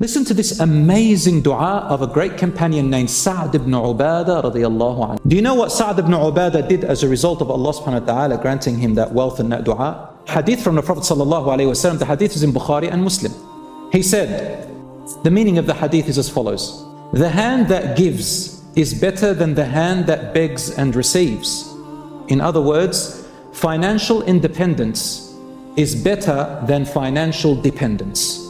Listen to this amazing dua of a great companion named Sa'd ibn Ubadah radiyallahu anhu. Do you know what Sa'd ibn Ubadah did as a result of Allah subhanahu wa ta'ala granting him that wealth and that dua? Hadith from the Prophet sallallahu alayhi wa sallam, the hadith is in Bukhari and Muslim. He said, the meaning of the hadith is as follows: the hand that gives is better than the hand that begs and receives. In other words, financial independence is better than financial dependence.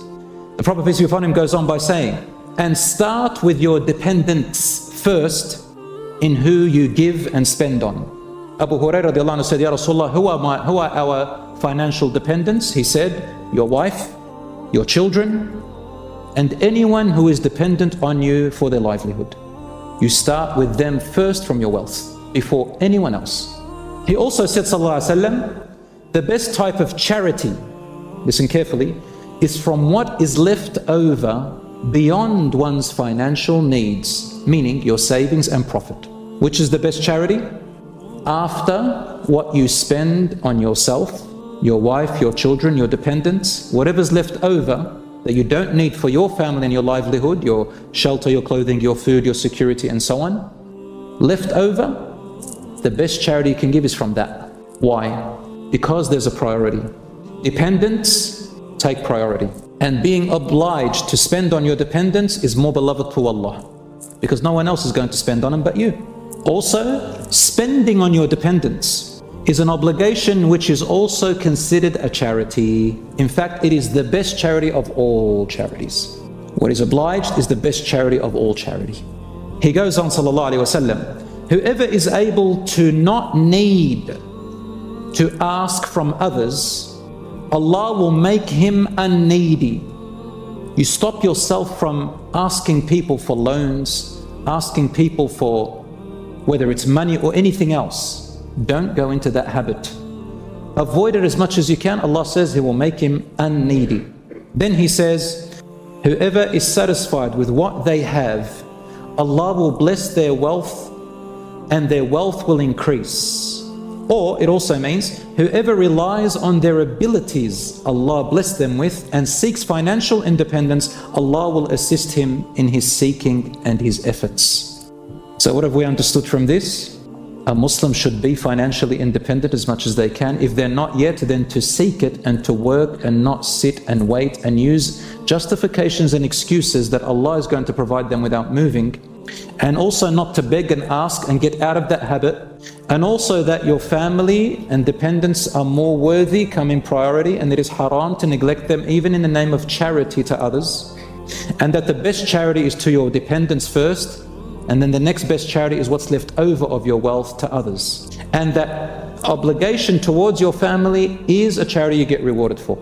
The Prophet, peace be upon him, goes on by saying, and start with your dependents first in who you give and spend on. Abu Hurairah radiallahu anhu said, Ya Rasulullah, who are our financial dependents? He said, your wife, your children, and anyone who is dependent on you for their livelihood. You start with them first from your wealth, before anyone else. He also said, sallallahu alaihi wasallam, the best type of charity, listen carefully, is from what is left over beyond one's financial needs, meaning your savings and profit. Which is the best charity? After what you spend on yourself, your wife, your children, your dependents, whatever's left over that you don't need for your family and your livelihood, your shelter, your clothing, your food, your security, and so on, left over, the best charity you can give is from that. Why? Because there's a priority. Dependents take priority, and being obliged to spend on your dependents is more beloved to Allah, because no one else is going to spend on them but you. Also, spending on your dependents is an obligation which is also considered a charity. In fact, it is the best charity of all charities. What is obliged is the best charity of all charity. He goes on, sallallahu alaihi wasallam, whoever is able to not need to ask from others, Allah will make him unneedy. You stop yourself from asking people for loans, asking people for whether it's money or anything else. Don't go into that habit. Avoid it as much as you can. Allah says He will make him unneedy. Then He says, whoever is satisfied with what they have, Allah will bless their wealth and their wealth will increase. Or it also means whoever relies on their abilities Allah bless them with and seeks financial independence, Allah will assist him in his seeking and his efforts. So what have we understood from this? A Muslim should be financially independent as much as they can. If they're not yet, then to seek it and to work and not sit and wait and use justifications and excuses that Allah is going to provide them without moving. And also not to beg and ask and get out of that habit. And also that your family and dependents are more worthy, come in priority, and it is haram to neglect them even in the name of charity to others. And that the best charity is to your dependents first, and then the next best charity is what's left over of your wealth to others. And that obligation towards your family is a charity you get rewarded for.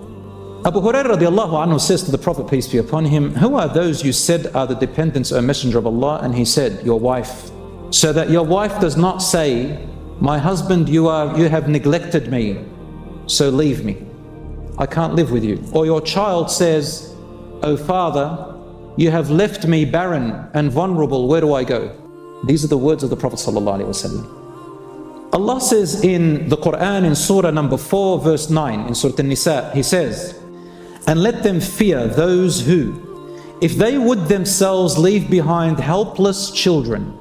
Abu Hurairah radiallahu anhu says to the Prophet, peace be upon him, who are those you said are the dependents, O Messenger of Allah? And he said, your wife. So that your wife does not say, my husband, you have neglected me, so leave me. I can't live with you. Or your child says, O father, you have left me barren and vulnerable, where do I go? These are the words of the Prophet sallallahu alaihi wasallam. Allah says in the Quran in Surah number 4 verse 9 in Surah An-Nisa, He says, and let them fear those who, if they would themselves leave behind helpless children,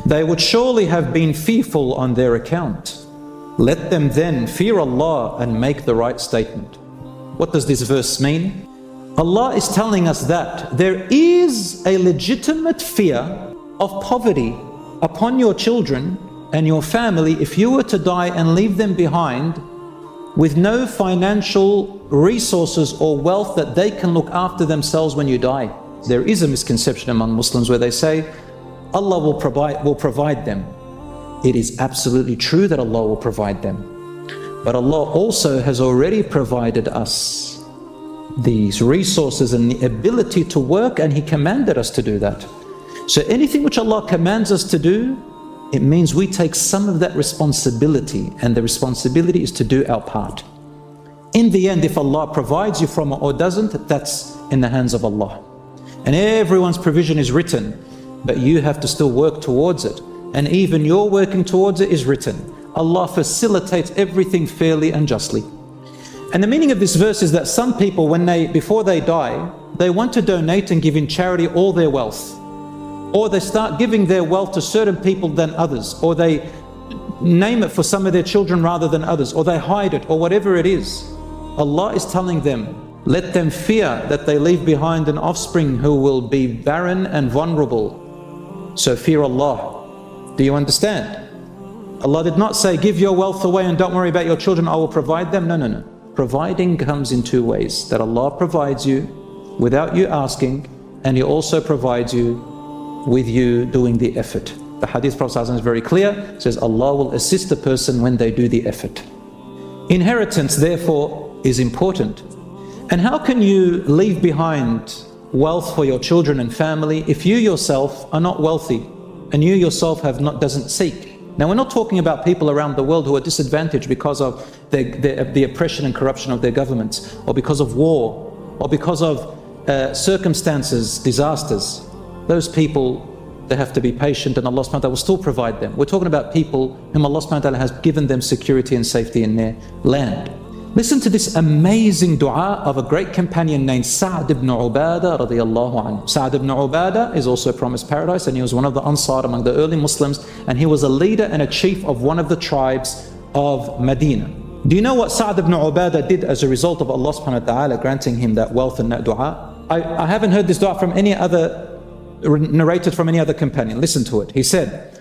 they would surely have been fearful on their account. Let them then fear Allah and make the right statement. What does this verse mean? Allah is telling us that there is a legitimate fear of poverty upon your children and your family if you were to die and leave them behind with no financial resources or wealth that they can look after themselves when you die. There is a misconception among Muslims where they say Allah will provide them. It is absolutely true that Allah will provide them. But Allah also has already provided us these resources and the ability to work, and He commanded us to do that. So anything which Allah commands us to do, it means we take some of that responsibility, and the responsibility is to do our part. In the end, if Allah provides you from it or doesn't, that's in the hands of Allah. And everyone's provision is written, but you have to still work towards it. And even your working towards it is written. Allah facilitates everything fairly and justly. And the meaning of this verse is that some people, before they die, they want to donate and give in charity all their wealth. Or they start giving their wealth to certain people than others. Or they name it for some of their children rather than others. Or they hide it, or whatever it is. Allah is telling them, let them fear that they leave behind an offspring who will be barren and vulnerable. So fear Allah. Do you understand? Allah did not say, give your wealth away and don't worry about your children, I will provide them. No, no, no. Providing comes in two ways. That Allah provides you without you asking, and He also provides you with you doing the effort. The hadith Prophet ﷺ is very clear. It says Allah will assist a person when they do the effort. Inheritance therefore is important. And how can you leave behind wealth for your children and family if you yourself are not wealthy and you yourself doesn't seek? Now, we're not talking about people around the world who are disadvantaged because of the oppression and corruption of their governments, or because of war, or because of circumstances, disasters. Those people, they have to be patient, and Allah subhanahu wa ta'ala will still provide them. We're talking about people whom Allah subhanahu wa ta'ala has given them security and safety in their land. Listen to this amazing dua of a great companion named Sa'd ibn Ubadah radiyallahu anhu. Sa'd ibn Ubadah is also promised paradise, and he was one of the Ansar among the early Muslims, and he was a leader and a chief of one of the tribes of Medina. Do you know what Sa'd ibn Ubadah did as a result of Allah subhanahu wa ta'ala granting him that wealth and that dua? I haven't heard this dua from any other, narrated from any other companion. Listen to it. He said,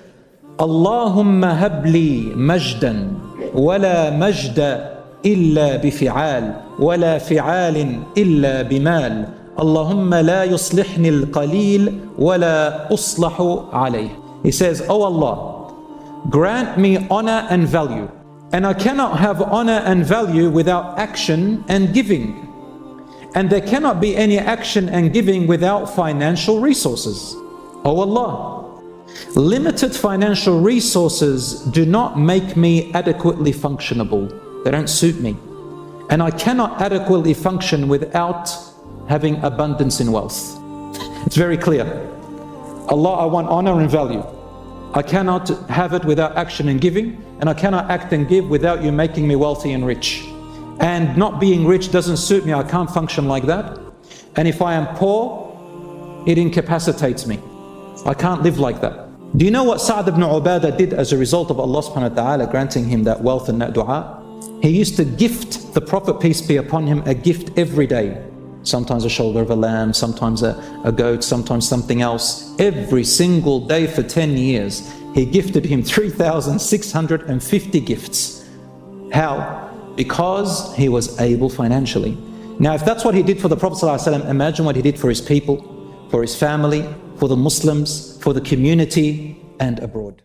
Allahumma habli majdan wala majda إلا بفعال ولا فعال إلا بمال اللهم لا يصلحني القليل ولا أصلح عليه. He says, Oh Allah, grant me honor and value, and I cannot have honor and value without action and giving, and there cannot be any action and giving without financial resources. Oh Allah, limited financial resources do not make me adequately functionable. They don't suit me. And I cannot adequately function without having abundance in wealth. It's very clear. Allah, I want honor and value. I cannot have it without action and giving, and I cannot act and give without you making me wealthy and rich. And not being rich doesn't suit me. I can't function like that. And if I am poor, it incapacitates me. I can't live like that. Do you know what Sa'd ibn Ubadah did as a result of Allah subhanahu wa ta'ala granting him that wealth and that dua? He used to gift the Prophet, peace be upon him, a gift every day. Sometimes a shoulder of a lamb, sometimes a goat, sometimes something else. Every single day for 10 years, he gifted him 3,650 gifts. How? Because he was able financially. Now, if that's what he did for the Prophet ﷺ, imagine what he did for his people, for his family, for the Muslims, for the community, and abroad.